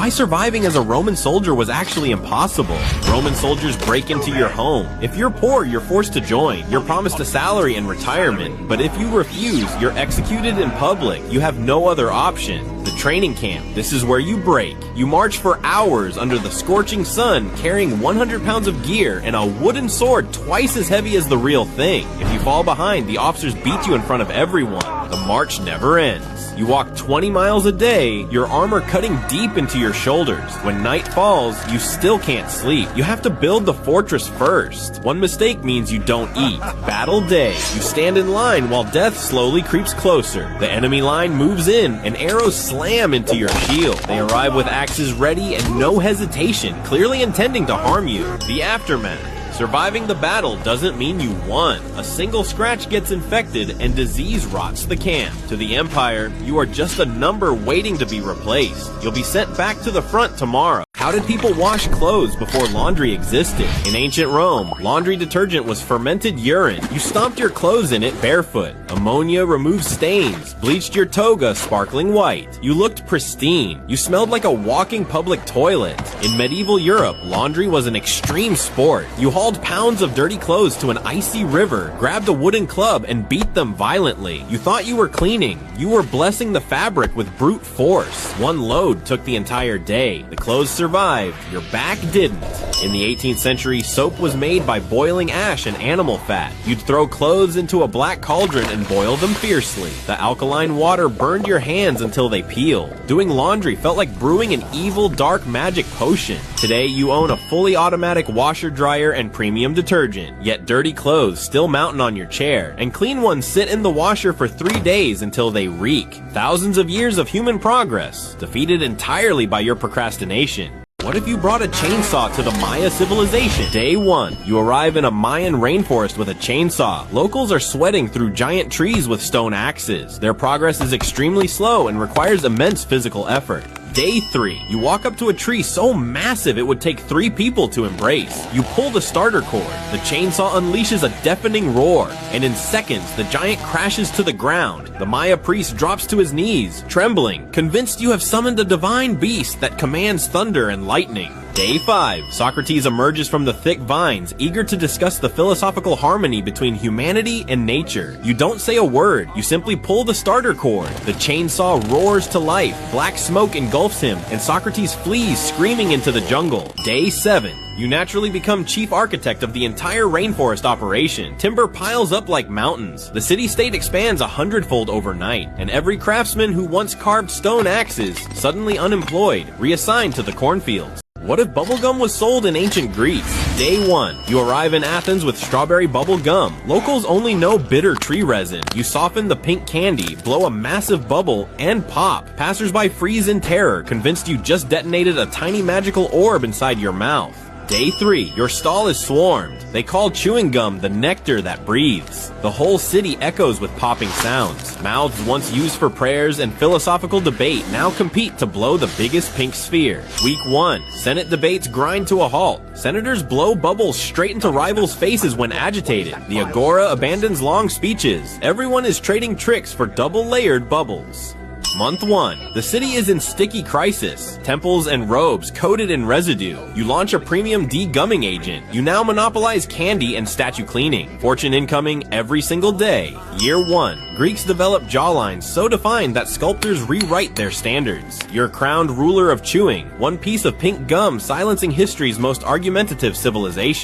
why surviving as a Roman soldier was actually impossible. Roman soldiers break into your home. If you're poor, you're forced to join. You're promised a salary and retirement. But if you refuse, you're executed in public. You have no other option. The training camp. This is where you break. You march for hours under the scorching sun, carrying 100 pounds of gear and a wooden sword twice as heavy as the real thing. If you fall behind, the officers beat you in front of everyone. The march never ends. You walk 20 miles a day, your armor cutting deep into your shoulders. When night falls, you still can't sleep. You have to build the fortress first. One mistake means you don't eat. Battle day. You stand in line while death slowly creeps closer. The enemy line moves in, and arrows slam into your shield. They arrive with axes ready and no hesitation, clearly intending to harm you. The aftermath. Surviving the battle doesn't mean you won. A single scratch gets infected and disease rots the camp. To the Empire, you are just a number waiting to be replaced. You'll be sent back to the front tomorrow. How did people wash clothes before laundry existed? In ancient Rome, laundry detergent was fermented urine. You stomped your clothes in it barefoot. Ammonia removed stains, bleached your toga sparkling white. You looked pristine. You smelled like a walking public toilet. In medieval Europe, laundry was an extreme sport. You hauled pounds of dirty clothes to an icy river, grabbed a wooden club, and beat them violently. You thought you were cleaning. You were blessing the fabric with brute force. One load took the entire day. The clothes survived. Your back didn't. In the 18th century, soap was made by boiling ash and animal fat. You'd throw clothes into a black cauldron and boil them fiercely. The alkaline water burned your hands until they peeled. Doing laundry felt like brewing an evil, dark magic potion. Today, you own a fully automatic washer, dryer, and premium detergent. Yet dirty clothes still mountain on your chair, and clean ones sit in the washer for 3 days until they reek. Thousands of years of human progress, defeated entirely by your procrastination. What if you brought a chainsaw to the Maya civilization? Day 1. You arrive in a Mayan rainforest with a chainsaw. Locals are sweating through giant trees with stone axes. Their progress is extremely slow and requires immense physical effort. Day 3. You walk up to a tree so massive it would take 3 people to embrace. You pull the starter cord. The chainsaw unleashes a deafening roar, and in seconds, the giant crashes to the ground. The Maya priest drops to his knees, trembling, convinced you have summoned a divine beast that commands thunder and lightning. Day 5. Socrates emerges from the thick vines, eager to discuss the philosophical harmony between humanity and nature. You don't say a word, you simply pull the starter cord. The chainsaw roars to life, black smoke engulfs him, and Socrates flees screaming into the jungle. Day 7. You naturally become chief architect of the entire rainforest operation. Timber piles up like mountains. The city-state expands 100-fold overnight, and every craftsman who once carved stone axes, suddenly unemployed, reassigned to the cornfields. What if bubblegum was sold in ancient Greece? Day 1. You arrive in Athens with strawberry bubble gum. Locals only know bitter tree resin. You soften the pink candy, blow a massive bubble, and pop. Passersby freeze in terror, convinced you just detonated a tiny magical orb inside your mouth. Day 3. Your stall is swarmed. They call chewing gum the nectar that breathes. The whole city echoes with popping sounds. Mouths once used for prayers and philosophical debate now compete to blow the biggest pink sphere. Week 1. Senate debates grind to a halt. Senators blow bubbles straight into rivals' faces when agitated. The agora abandons long speeches. Everyone is trading tricks for double-layered bubbles. Month 1. The city is in sticky crisis. Temples and robes coated in residue. You launch a premium de-gumming agent. You now monopolize candy and statue cleaning. Fortune incoming every single day. Year 1. Greeks develop jawlines so defined that sculptors rewrite their standards. You're crowned ruler of chewing. One piece of pink gum silencing history's most argumentative civilization.